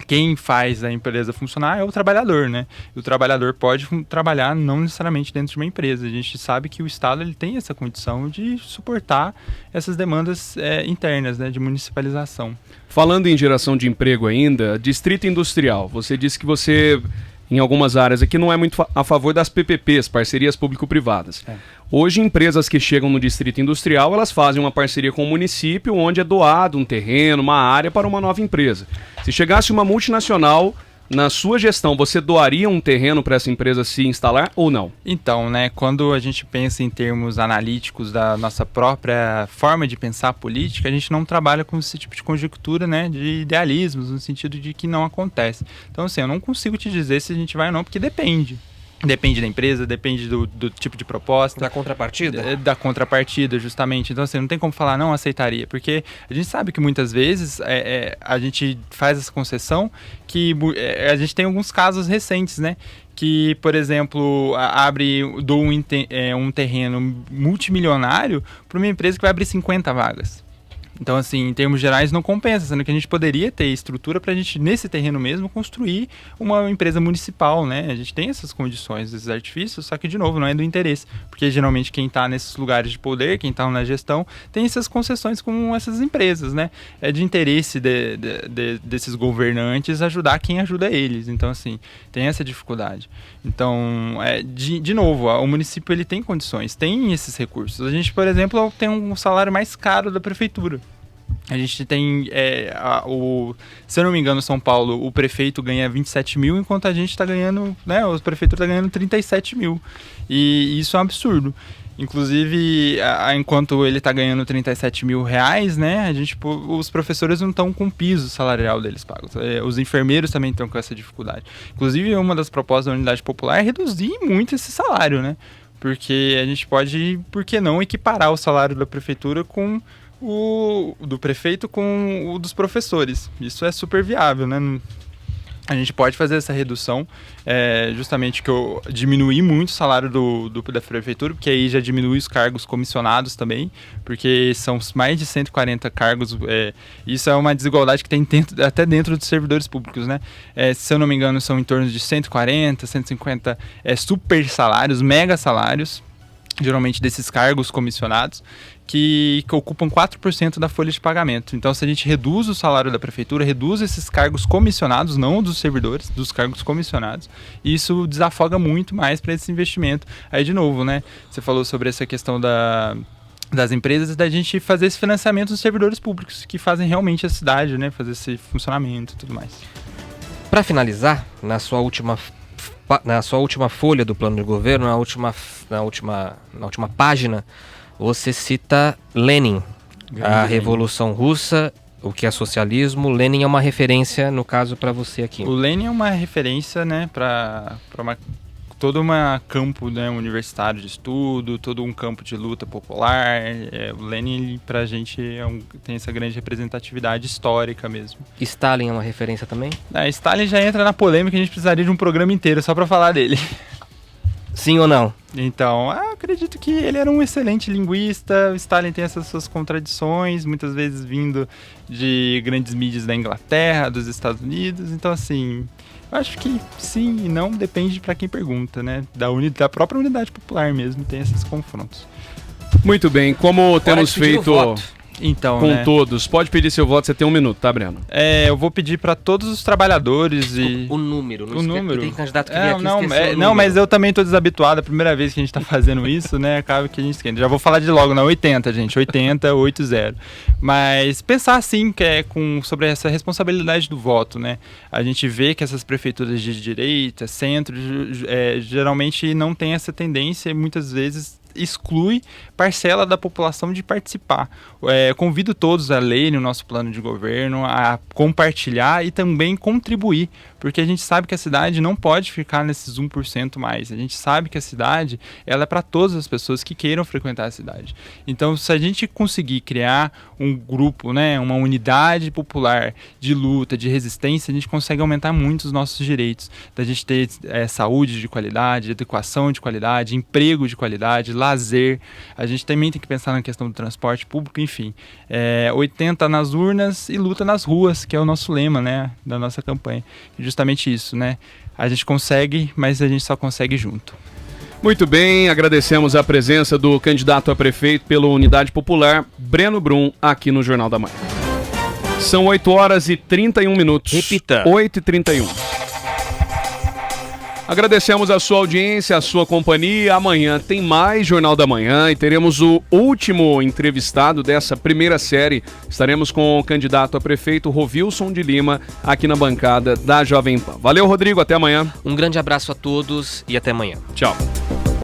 quem faz a empresa funcionar é o trabalhador, né? E o trabalhador pode trabalhar não necessariamente dentro de uma empresa. A gente sabe que o Estado ele tem essa condição de suportar essas demandas internas, né, de municipalização. Falando em geração de emprego ainda, Distrito Industrial, você disse que você, em algumas áreas aqui, não é muito a favor das PPPs, parcerias público-privadas. Hoje, empresas que chegam no Distrito Industrial, elas fazem uma parceria com o município, onde é doado um terreno, uma área para uma nova empresa. Se chegasse uma multinacional, na sua gestão, você doaria um terreno para essa empresa se instalar ou não? Então, né, quando a gente pensa em termos analíticos da nossa própria forma de pensar a política, a gente não trabalha com esse tipo de conjectura, né, de idealismos, no sentido de que não acontece. Então, assim, eu não consigo te dizer se a gente vai ou não, porque depende. Depende da empresa, depende do tipo de proposta. Da contrapartida? Da contrapartida, justamente. Então, assim, não tem como falar não aceitaria, porque a gente sabe que muitas vezes a gente faz essa concessão que a gente tem alguns casos recentes, né? Que, por exemplo, dou um terreno multimilionário para uma empresa que vai abrir 50 vagas. Então, assim, em termos gerais, não compensa, sendo que a gente poderia ter estrutura para a gente, nesse terreno mesmo, construir uma empresa municipal, né? A gente tem essas condições, esses artifícios, só que, de novo, não é do interesse. Porque, geralmente, quem está nesses lugares de poder, quem está na gestão, tem essas concessões com essas empresas, né? É de interesse desses governantes ajudar quem ajuda eles. Então, assim, tem essa dificuldade. Então, de novo, o município ele tem condições, tem esses recursos. A gente, por exemplo, tem um salário mais caro da prefeitura. A gente tem, se eu não me engano, São Paulo, o prefeito ganha 27 mil, enquanto a gente está ganhando, né, o prefeitura está ganhando 37 mil. E isso é um absurdo. Inclusive, enquanto ele está ganhando 37 mil reais, né, os professores não estão com o piso salarial deles pagos. Os enfermeiros também estão com essa dificuldade. Inclusive, uma das propostas da Unidade Popular é reduzir muito esse salário, né? Porque a gente pode, por que não, equiparar o salário da prefeitura com o do prefeito com o dos professores. Isso é super viável, né? A gente pode fazer essa redução, justamente que eu diminuí muito o salário da prefeitura, porque aí já diminui os cargos comissionados também, porque são mais de 140 cargos, isso é uma desigualdade que tem até dentro dos servidores públicos, né? Se eu não me engano, são em torno de 140, 150 super salários, mega salários, geralmente desses cargos comissionados, que ocupam 4% da folha de pagamento. Então, se a gente reduz o salário da prefeitura, reduz esses cargos comissionados, não dos servidores, dos cargos comissionados, e isso desafoga muito mais para esse investimento. Aí, de novo, né? Você falou sobre essa questão das empresas, da gente fazer esse financiamento dos servidores públicos, que fazem realmente a cidade, né? Fazer esse funcionamento e tudo mais. Para finalizar, na sua última folha do plano de governo, na última página, você cita Lenin, a Revolução Russa, o que é socialismo. Lenin é uma referência, no caso, para você aqui. O Lenin é uma referência, né, para todo um campo, né, universitário de estudo, todo um campo de luta popular. O Lenin, pra gente, tem essa grande representatividade histórica mesmo. Stalin é uma referência também? Stalin já entra na polêmica, a gente precisaria de um programa inteiro só para falar dele. Sim ou não? Então, acredito que ele era um excelente linguista. O Stalin tem essas suas contradições, muitas vezes vindo de grandes mídias da Inglaterra, dos Estados Unidos. Então, assim, eu acho que sim e não, depende para quem pergunta, né? Da própria Unidade Popular mesmo, tem esses confrontos. Muito bem, como temos feito então, com né, todos, pode pedir seu voto, você tem 1 minuto, tá, Breno? Eu vou pedir para todos os trabalhadores e... O número, não o número. Tem candidato que vem aqui não, mas eu também tô desabituado, a primeira vez que a gente tá fazendo isso, né, acaba que a gente esquenta. Já vou falar de logo, 80, gente, 80, 80. Mas pensar assim, sobre essa responsabilidade do voto, né, a gente vê que essas prefeituras de direita, centro, geralmente não tem essa tendência e muitas vezes exclui parcela da população de participar. Convido todos a lerem o nosso plano de governo, a compartilhar e também contribuir, porque a gente sabe que a cidade não pode ficar nesses 1% mais. A gente sabe que a cidade ela é para todas as pessoas que queiram frequentar a cidade. Então, se a gente conseguir criar um grupo, né, uma unidade popular de luta, de resistência, a gente consegue aumentar muito os nossos direitos. Da gente ter saúde de qualidade, educação de qualidade, emprego de qualidade, lazer. A gente também tem que pensar na questão do transporte público, enfim. 80 nas urnas e luta nas ruas, que é o nosso lema, né, da nossa campanha. E justamente isso, né? A gente consegue, mas a gente só consegue junto. Muito bem, agradecemos a presença do candidato a prefeito pela Unidade Popular, Breno Brum, aqui no Jornal da Manhã. São 8 horas e 31 minutos. Repita. 8h31. Agradecemos a sua audiência, a sua companhia. Amanhã tem mais Jornal da Manhã e teremos o último entrevistado dessa primeira série. Estaremos com o candidato a prefeito Rovilson de Lima aqui na bancada da Jovem Pan. Valeu, Rodrigo. Até amanhã. Um grande abraço a todos e até amanhã. Tchau.